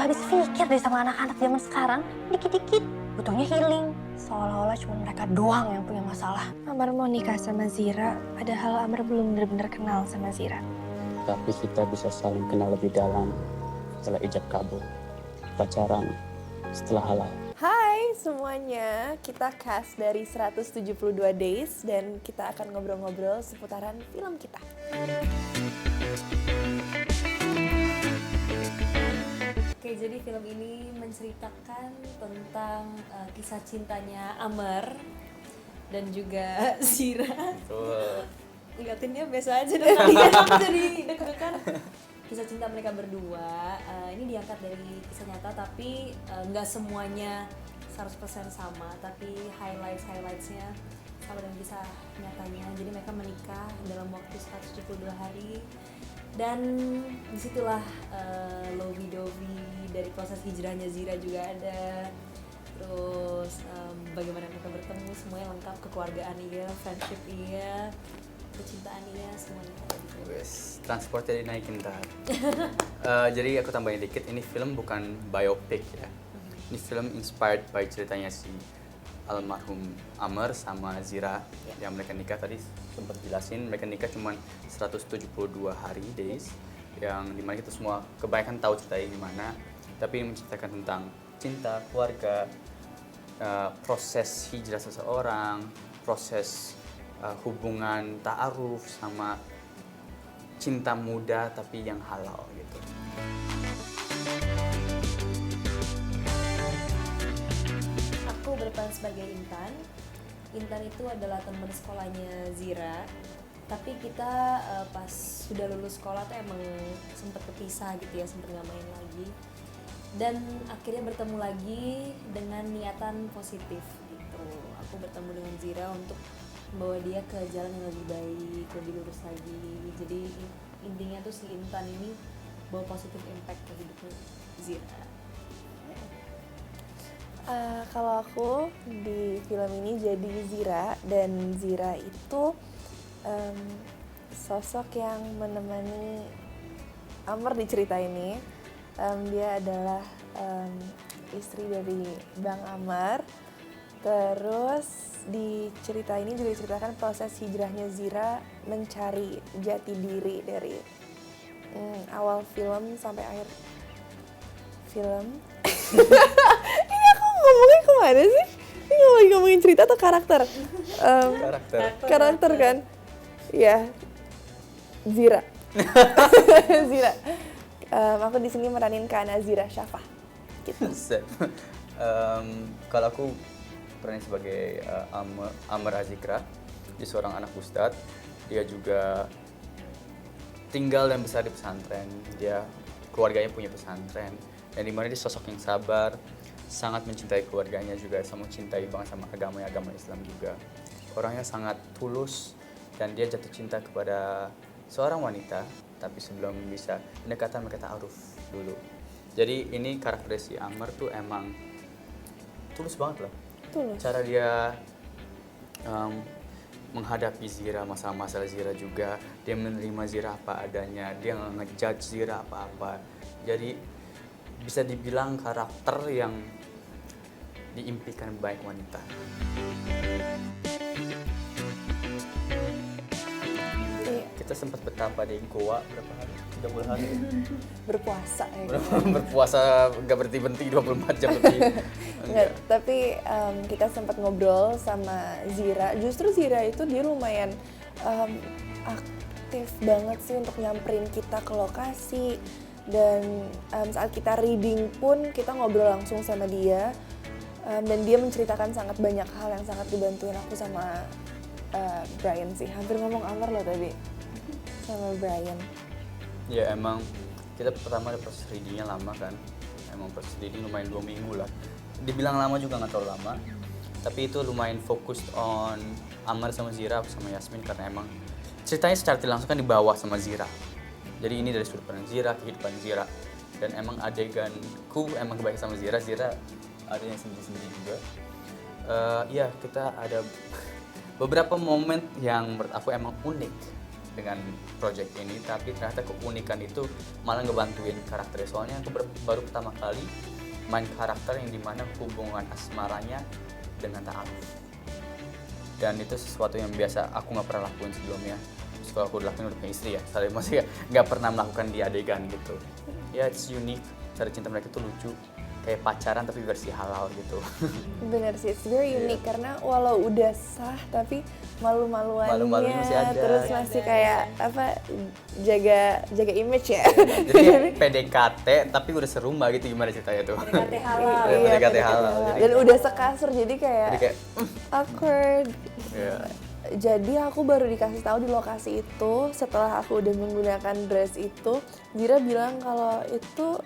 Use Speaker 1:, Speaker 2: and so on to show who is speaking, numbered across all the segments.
Speaker 1: Gak habis pikir deh sama anak-anak zaman sekarang. Dikit-dikit butuhnya healing. Seolah-olah cuma mereka doang yang punya masalah. Amar mau nikah sama Zira, padahal Amar belum benar-benar kenal sama Zira.
Speaker 2: Tapi kita bisa saling kenal lebih dalam setelah ijab kabul, pacaran setelah halal.
Speaker 3: Hai semuanya, kita cast dari 172 Days dan kita akan ngobrol-ngobrol seputaran film kita. Oke, jadi film ini menceritakan tentang kisah cintanya Amar dan juga Zira. Ingatinnya biasa aja dong, aku jadi deg-degan. Kisah cinta mereka berdua, ini diangkat dari kisah nyata tapi nggak semuanya 100% sama, tapi highlights-nya sama dengan kisah nyatanya. Jadi mereka menikah dalam waktu 172 hari dan disitulah lovey-dovey dari proses hijrahnya Zira juga ada. Terus bagaimana mereka bertemu, semuanya lengkap, kekeluargaan iya, friendship iya, kecintaan iya, semuanya ada di film.
Speaker 2: Wes, transportnya dinaikin ntar. Jadi aku tambahin dikit, ini film bukan biopic ya. Ini film inspired by ceritanya si almarhum Amar sama Zira yang mereka nikah. Tadi sempat jelasin mereka nikah cuma 172 hari days, yang dimana kita semua kebanyakan tahu ceritanya gimana, tapi ini menceritakan tentang cinta, keluarga, proses hijrah seseorang, proses hubungan ta'aruf sama cinta muda tapi yang halal gitu.
Speaker 3: Aku berperan sebagai Intan. Intan itu adalah teman sekolahnya Zira. Tapi kita pas sudah lulus sekolah tuh emang sempet kepisah gitu ya, sempet nggak main lagi. Dan akhirnya bertemu lagi dengan niatan positif gitu. Aku bertemu dengan Zira untuk membawa dia ke jalan yang lebih baik, lebih lurus lagi. Jadi intinya tuh si Intan ini bawa positif impact ke hidupnya Zira. Kalau aku di film ini jadi Zira, dan Zira itu sosok yang menemani Amar di cerita ini. Dia adalah istri dari Bang Amar. Terus di cerita ini juga diceritakan proses hijrahnya Zira mencari jati diri dari awal film sampai akhir film. Ini aku ngomongnya kemana sih? Ini ngomongin cerita atau karakter? Karakter kan? Iya, Zira. Zira. Aku di sini meranin Kana Zira Syafah. Gitu.
Speaker 2: Kalau aku peranin sebagai Amar Azikra, dia seorang anak ustadz. Dia juga tinggal dan besar di pesantren. Dia keluarganya punya pesantren, dan dimana dia sosok yang sabar, sangat mencintai keluarganya juga, sama mencintai banget sama agama Islam juga. Orangnya sangat tulus dan dia jatuh cinta kepada seorang wanita, tapi sebelum bisa pendekatan mereka ta'aruf dulu. Jadi ini karakter si Amar tuh emang tulus banget loh.
Speaker 3: Tulus.
Speaker 2: Cara dia menghadapi Zira, masalah-masalah Zira juga, dia menerima Zira apa adanya, dia nggak ngejudge Zira apa-apa. Jadi bisa dibilang karakter yang diimpikan banyak wanita. Kita sempat betapa di Goa berapa hari? 30 hari.
Speaker 3: Berpuasa ya.
Speaker 2: Berpuasa nggak berhenti-henti 24 jam lebih.
Speaker 3: Enggak, tapi kita sempat ngobrol sama Zira. Justru Zira itu dia lumayan aktif banget sih untuk nyamperin kita ke lokasi. Dan saat kita reading pun kita ngobrol langsung sama dia. Dan dia menceritakan sangat banyak hal yang sangat dibantuin aku sama Brian sih. Hampir ngomong Amar loh tadi. Sama Brian.
Speaker 2: Ya emang kita pertama ada proses readingnya lama kan. Emang proses reading lumayan 2 minggu lah. Dibilang lama juga nggak terlalu lama. Tapi itu lumayan fokus on Amar sama Zira, aku sama Yasmin, karena emang ceritanya secara tidak langsung kan di bawah sama Zira. Jadi ini dari sudut pandang Zira, kehidupan Zira. Dan emang adeganku emang kebanyakan sama Zira. Zira ada yang sendiri-sendiri juga. Iya, kita ada beberapa momen yang menurut aku emang unik dengan project ini, tapi ternyata keunikan itu malah ngebantuin karakternya. Soalnya aku baru pertama kali main karakter yang dimana hubungan asmaranya dengan Ta'aruf, dan itu sesuatu yang biasa aku nggak pernah lakuin sebelumnya. Terus kalau aku lakuin udah punya istri ya, saya masih nggak pernah melakukan di adegan gitu. Ya, it's unique, cara cinta mereka tuh lucu, kayak pacaran tapi versi halal gitu.
Speaker 4: Bener sih, it's very unique karena walau udah sah tapi malu-maluannya
Speaker 2: Malu-malunya masih ada.
Speaker 4: terus masih kayak apa jaga image ya.
Speaker 2: Jadi PDKT tapi udah serumah gitu, gimana ceritanya tuh?
Speaker 3: PDKT halal.
Speaker 2: Iya, PDKT halal.
Speaker 4: Dan udah sekasur jadi
Speaker 2: Jadi kayak
Speaker 4: awkward.
Speaker 2: ya.
Speaker 4: Jadi aku baru dikasih tahu di lokasi itu setelah aku udah menggunakan dress itu. Zira bilang kalau itu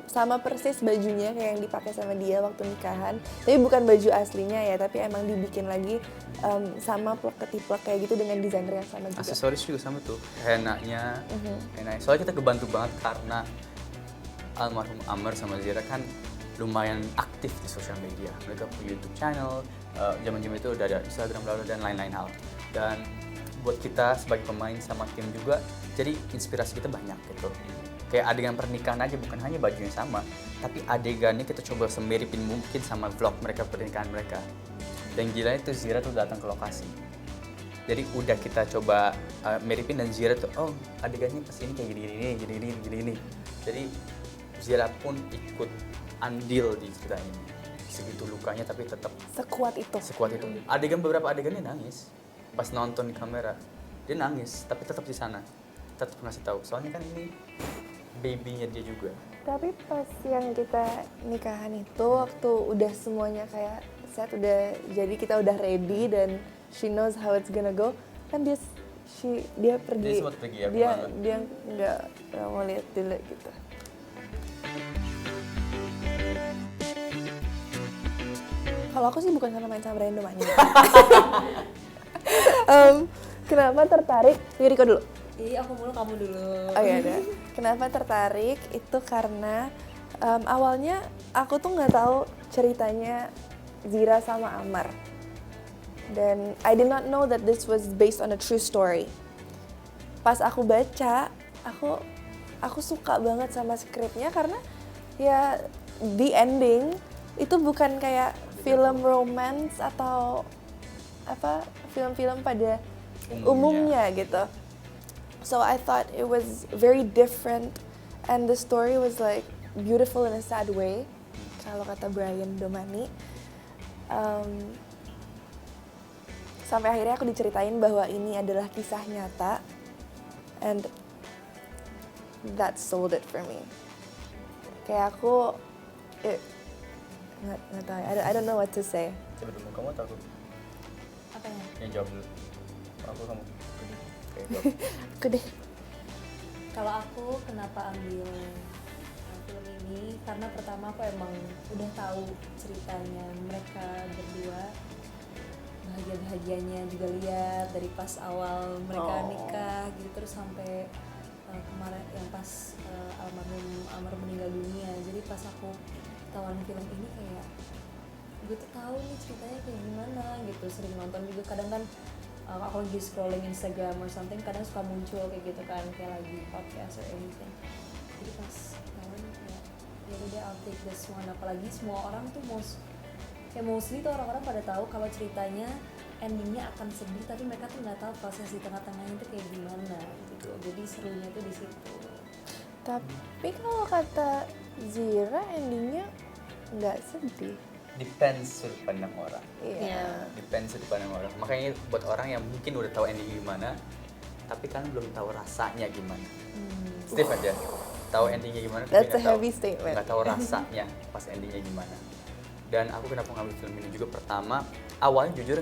Speaker 4: sama persis bajunya kayak yang dipakai sama dia waktu nikahan. Tapi bukan baju aslinya ya, tapi emang dibikin lagi sama plek-ketiplek kayak gitu dengan desainer yang sama juga.
Speaker 2: Aksesoris juga sama tuh, henaknya. Soalnya kita kebantu banget karena almarhum Amr sama Zira kan lumayan aktif di sosial media. Mereka punya YouTube channel, zaman-zaman itu udah ada Instagram dan lain-lain hal. Dan buat kita sebagai pemain sama tim juga, jadi inspirasi kita banyak gitu. Kayak adegan pernikahan aja bukan hanya baju yang sama, tapi adegannya kita coba semiripin mungkin sama vlog mereka pernikahan mereka. Dan gila itu Zira tuh datang ke lokasi. Jadi udah kita coba miripin dan Zira tuh, oh adegannya pas ini kayak gini. Jadi Zira pun ikut andil di cerita ini. Segitu lukanya tapi tetap
Speaker 4: Sekuat itu.
Speaker 2: Beberapa adegannya nangis. Pas nonton di kamera, dia nangis tapi tetap di sana. Tetap ngasih tahu. Soalnya kan ini babynya dia juga.
Speaker 4: Tapi pas yang kita nikahan itu waktu udah semuanya kayak set udah jadi kita udah ready dan she knows how it's gonna go, kan dia pergi.
Speaker 2: Dia sempat pergi ya,
Speaker 4: Dia
Speaker 2: kemana?
Speaker 4: nggak mau lihat dulu gitu. Kalau aku sih bukan karena main sama Brando Mania. Kenapa tertarik? Riko dulu.
Speaker 3: Iya, aku mulu, kamu dulu.
Speaker 4: Oh iya ada. Kenapa tertarik? Itu karena awalnya aku tuh nggak tahu ceritanya Zira sama Amar. Dan I did not know that this was based on a true story. Pas aku baca, aku suka banget sama skripnya karena ya the ending itu bukan kayak film romance atau apa film-film pada umumnya gitu. So I thought it was very different and the story was like beautiful in a sad way kalau kata Brian Domani. Sampai akhirnya aku diceritain bahwa ini adalah kisah nyata and that sold it for me. Kayak aku nggak tahu, I don't know what to say.
Speaker 2: Coba dulu, kamu atau aku?
Speaker 3: Apanya?
Speaker 2: Yang jawab dulu. Aku, kamu. Oke, jawab.
Speaker 4: Aku deh.
Speaker 3: Kalau aku kenapa ambil film ini, karena pertama aku emang udah tahu ceritanya mereka berdua, bahagianya juga lihat dari pas awal mereka nikah gitu, terus sampai kemarin yang pas almarhum Amr meninggal dunia. Jadi pas aku tawan film ini kayak gue tuh tahu nih ceritanya kayak gimana gitu, sering nonton juga. Kadang kan aku lagi scrolling Instagram or something, kadang suka muncul kayak gitu kan, kayak lagi podcast or anything. Jadi pas tawan kayak ya udah I'll take this one. Apalagi semua orang tuh mostly tuh orang-orang pada tahu kalau ceritanya endingnya akan sedih, tapi mereka tuh nggak tahu proses di tengah-tengahnya itu kayak gimana gitu. Jadi serunya tuh di situ.
Speaker 4: Tapi kalau kata Zira endingnya nggak sedih.
Speaker 2: Depends sudut pandang orang.
Speaker 4: Iya.
Speaker 2: Depends sudut pandang orang. Makanya buat orang yang mungkin udah tahu ending gimana, tapi kan belum tahu rasanya gimana. Steve aja tahu endingnya gimana, tapi
Speaker 4: That's a heavy statement.
Speaker 2: nggak tahu rasanya pas endingnya gimana. Dan aku kenapa ngambil film ini juga, pertama awalnya jujur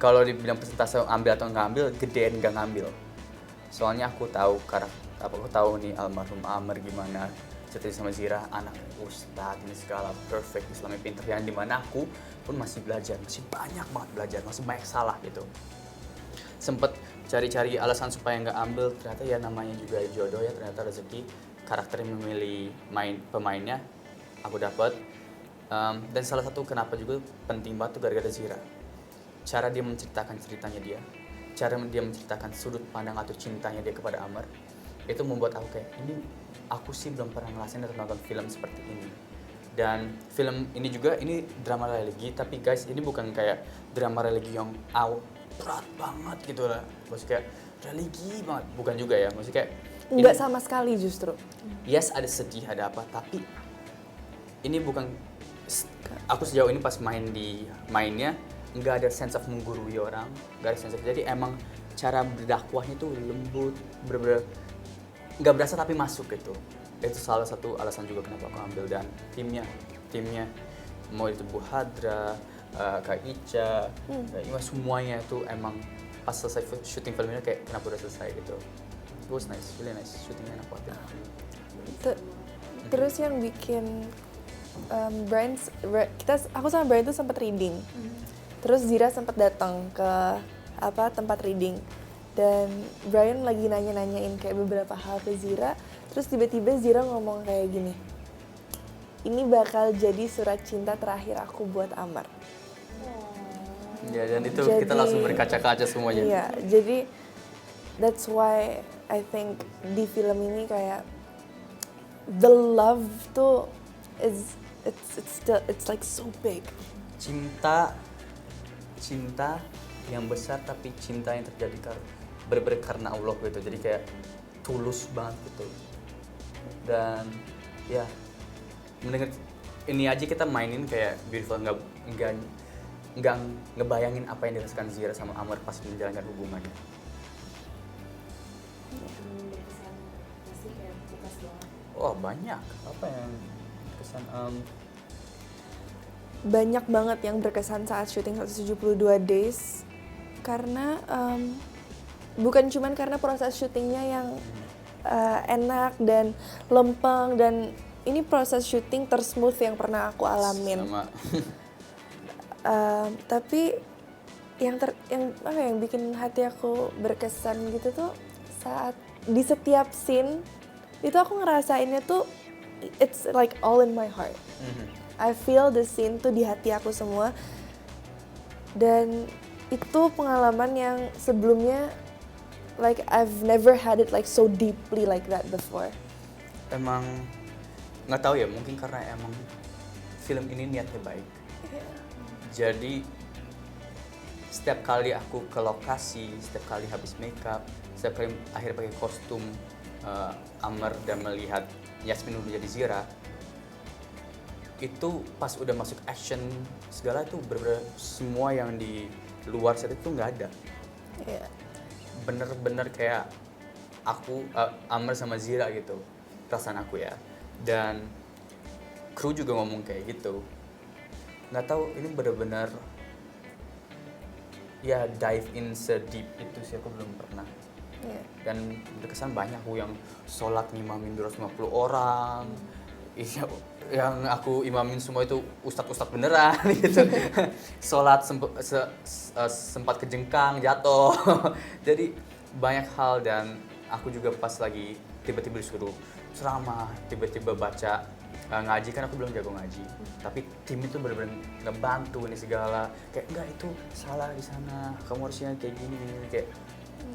Speaker 2: kalau dibilang persentase ambil atau nggak ambil, gedean nggak ngambil. Soalnya aku tahu aku tahu nih almarhum Amr gimana cerita sama Zira, anak ustadz ini segala perfect, Islamnya pinter, yang dimana aku pun masih belajar, masih banyak banget belajar, masih banyak salah gitu. Sempet cari-cari alasan supaya nggak ambil, ternyata ya namanya juga jodoh ya, ternyata rezeki, karakter yang memilih pemainnya aku dapat. Dan salah satu kenapa juga penting banget tuh gara-gara Zira, cara dia menceritakan ceritanya dia, cara dia menceritakan sudut pandang atau cintanya dia kepada Amr itu membuat aku kayak ini aku sih belum pernah ngerasain atau nonton film seperti ini. Dan film ini juga ini drama religi, tapi guys ini bukan kayak drama religi yang berat banget gitu lah, maksudnya kayak religi banget, bukan juga ya, maksudnya kayak
Speaker 4: Nggak sama sekali justru.
Speaker 2: yes ada sedih ada apa, tapi ini bukan, aku sejauh ini pas mainnya nggak ada sense of menggurui orang, nggak ada sense of, jadi emang cara berdakwahnya tuh lembut, bener-bener nggak berasa tapi masuk gitu. Itu salah satu alasan juga kenapa aku ambil. Dan timnya mau itu Bu Hadra, Kak Ica, Kak Ima, semuanya itu emang pas selesai syuting filmnya kayak kenapa udah selesai gitu. It was nice, really nice, syutingnya enak banget.
Speaker 4: Terus yang bikin aku sama Brian tuh sempat reading. Terus Zira sempat datang ke tempat reading. Dan Brian lagi nanya-nanyain kayak beberapa hal ke Zira. Terus tiba-tiba Zira ngomong kayak gini, ini bakal jadi surat cinta terakhir aku buat Amr.
Speaker 2: Ya, dan itu kita langsung berkaca-kaca semuanya.
Speaker 4: Iya, jadi that's why I think di film ini kayak the love tuh it's like so big. Cinta
Speaker 2: yang besar, tapi cinta yang terjadi bener-bener karena Allah gitu. Jadi kayak tulus banget gitu. Dan ya mendengar ini aja kita mainin kayak beautiful, nggak ngebayangin apa yang dirasakan Zira sama Amr pas menjalankan hubungannya. Oh banyak, apa yang kesan?
Speaker 4: Banyak banget yang berkesan saat syuting 172 days karena bukan cuman karena proses syutingnya yang enak dan lempeng, dan ini proses syuting tersmooth yang pernah aku alamin.
Speaker 2: Sama.
Speaker 4: Tapi yang bikin hati aku berkesan gitu tuh saat di setiap scene itu aku ngerasainnya tuh it's like all in my heart. I feel the scene tuh di hati aku semua, dan itu pengalaman yang sebelumnya like I've never had it like so deeply like that before.
Speaker 2: Emang nggak tahu ya, mungkin karena emang film ini niatnya baik. Jadi setiap kali aku ke lokasi, setiap kali habis makeup, setiap kali akhir pakai kostum Amr dan melihat Yasmin menjadi Zira, itu pas udah masuk action segala itu bener-bener semua yang di luar set itu nggak ada. Bener-bener kayak aku Amr sama Zira gitu perasaan aku ya. Dan kru juga ngomong kayak gitu. Nggak tahu ini bener-bener ya dive in sedeep itu sih aku belum pernah. Dan berkesan banyak aku yang sholat ngimamin 250 orang. Yang aku imamin semua itu ustadz-ustadz beneran gitu. Sholat sempat kejengkang, jatuh. Jadi banyak hal, dan aku juga pas lagi tiba-tiba disuruh ceramah, tiba-tiba baca ngaji, kan aku belum jago ngaji. Tapi tim itu bener-bener ngebantu nih segala. Kayak enggak, itu salah di sana, kamu harusnya kayak gini, kayak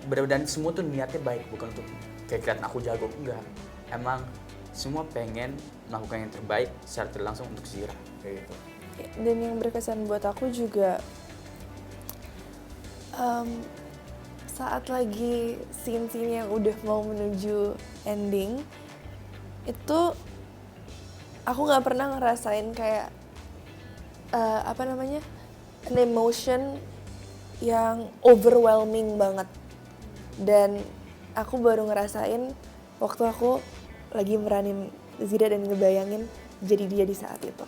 Speaker 2: bener-bener. Dan semua tuh niatnya baik, bukan untuk kayak kelihatan aku jago, enggak. Emang semua pengen melakukan yang terbaik secara tidak langsung untuk Zira kayak gitu.
Speaker 4: Dan yang berkesan buat aku juga saat lagi scene-scene yang udah mau menuju ending itu aku nggak pernah ngerasain kayak an emotion yang overwhelming banget. Dan aku baru ngerasain waktu aku lagi meranin Zira dan ngebayangin jadi dia di saat itu.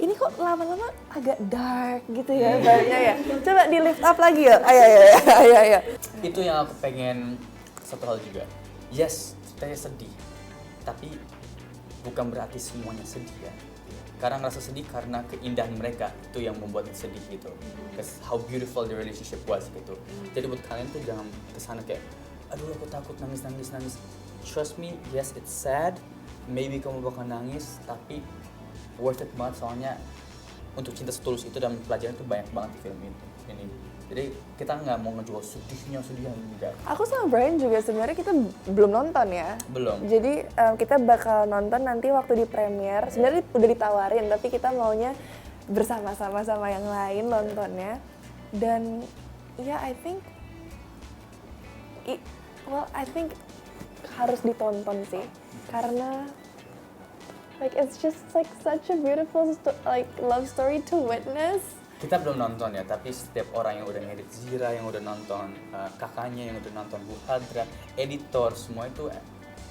Speaker 4: Ini kok lama-lama agak dark gitu ya vibe-nya ya. Coba di lift up lagi ya. Ayo.
Speaker 2: Itu yang aku pengen, satu hal juga. Yes, ceritanya sedih. Tapi bukan berarti semuanya sedih ya. Karena ngerasa sedih karena keindahan mereka itu yang membuat sedih gitu. Because how beautiful the relationship was gitu. Jadi buat kalian tuh jangan kesana kayak, aduh aku takut nangis. Trust me, yes it's sad. Maybe kamu bakal nangis, tapi worth it banget soalnya untuk cinta setulus itu dan pelajaran itu banyak banget di film itu. ini. Jadi kita nggak mau ngejual sedihnya enggak.
Speaker 4: Aku sama Brian juga sebenarnya kita belum nonton ya.
Speaker 2: Belum.
Speaker 4: Jadi kita bakal nonton nanti waktu di premiere. Sebenarnya udah ditawarin tapi kita maunya bersama-sama sama yang lain nontonnya. Dan ya I think harus ditonton sih karena like it's just like such a beautiful love story to witness.
Speaker 2: Kita belum nonton ya, tapi setiap orang yang udah ngedit, Zira yang udah nonton, kakaknya yang udah nonton, Bu Hadra, editor, semua itu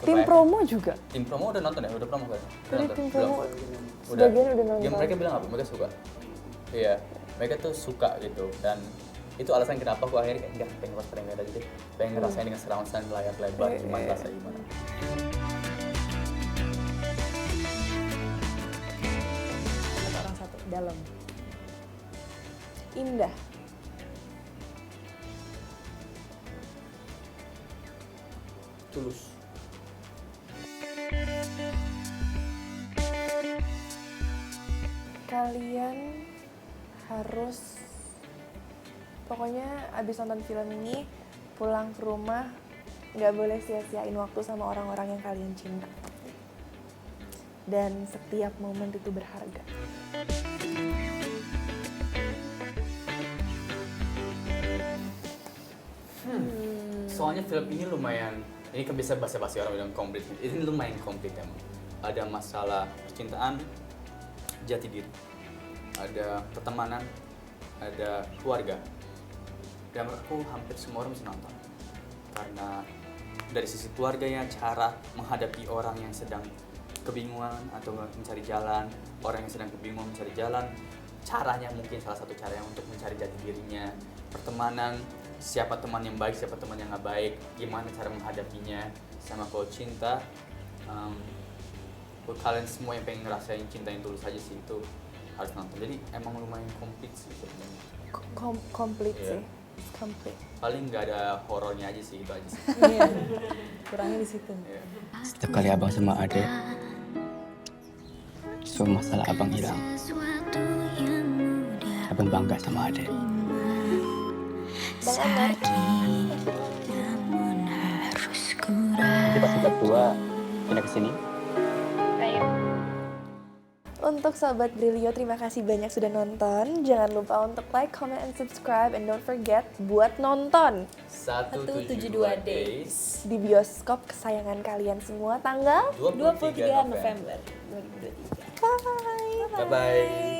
Speaker 4: Tim promo juga.
Speaker 2: Tim promo udah nonton ya? Udah promo kan?
Speaker 4: Jadi tim promo
Speaker 2: Udah.
Speaker 4: sebagian udah nonton.
Speaker 2: Yang mereka bilang apa? Mereka suka. Iya, mereka tuh suka gitu. Dan itu alasan kenapa aku akhirnya kayak enggak, pengen watch premiere aja deh. Pengen ngerasain dengan surround sound layar lebar, gimana rasanya gimana.
Speaker 3: Kata orang satu dalam.
Speaker 4: Indah.
Speaker 2: Tulus.
Speaker 4: Kalian harus pokoknya abis nonton film ini pulang ke rumah nggak boleh sia-siain waktu sama orang-orang yang kalian cinta. Dan setiap momen itu berharga.
Speaker 2: Soalnya film ini lumayan, ini kan bisa basa-basi orang bilang komplit. Ini lumayan komplit emang. Ada masalah percintaan, jati diri, ada pertemanan, ada keluarga. Dan menurutku hampir semua orang bisa nonton. Karena dari sisi keluarganya, cara menghadapi orang yang sedang kebingungan atau mencari jalan, orang yang sedang kebingungan mencari jalan, caranya mungkin salah satu cara yang untuk mencari jati dirinya, pertemanan, siapa teman yang baik, siapa teman yang nggak baik, gimana cara menghadapinya, sama kalau cinta, buat kalian semua yang pengen ngerasain cinta yang tulus aja sih itu harus nonton. Jadi emang lumayan komplit sih sebenarnya.
Speaker 4: Komplit
Speaker 2: Iya.
Speaker 4: sih. Komplit.
Speaker 2: Paling nggak ada horornya aja sih, itu aja sih.
Speaker 3: Iya. Kurangnya di situ.
Speaker 2: Iya.
Speaker 5: Setiap kali abang sama ade, semua masalah abang hilang. Abang bangga sama ade.
Speaker 4: Bang Amar.
Speaker 5: Nanti pas udah tua, pindah ke sini.
Speaker 4: Untuk Sobat Brilio, terima kasih banyak sudah nonton. Jangan lupa untuk like, comment, and subscribe. And don't forget buat nonton
Speaker 2: 172 Days
Speaker 4: di bioskop kesayangan kalian semua tanggal
Speaker 2: 23
Speaker 3: 23 November 2023.
Speaker 4: Bye.
Speaker 2: Bye-bye.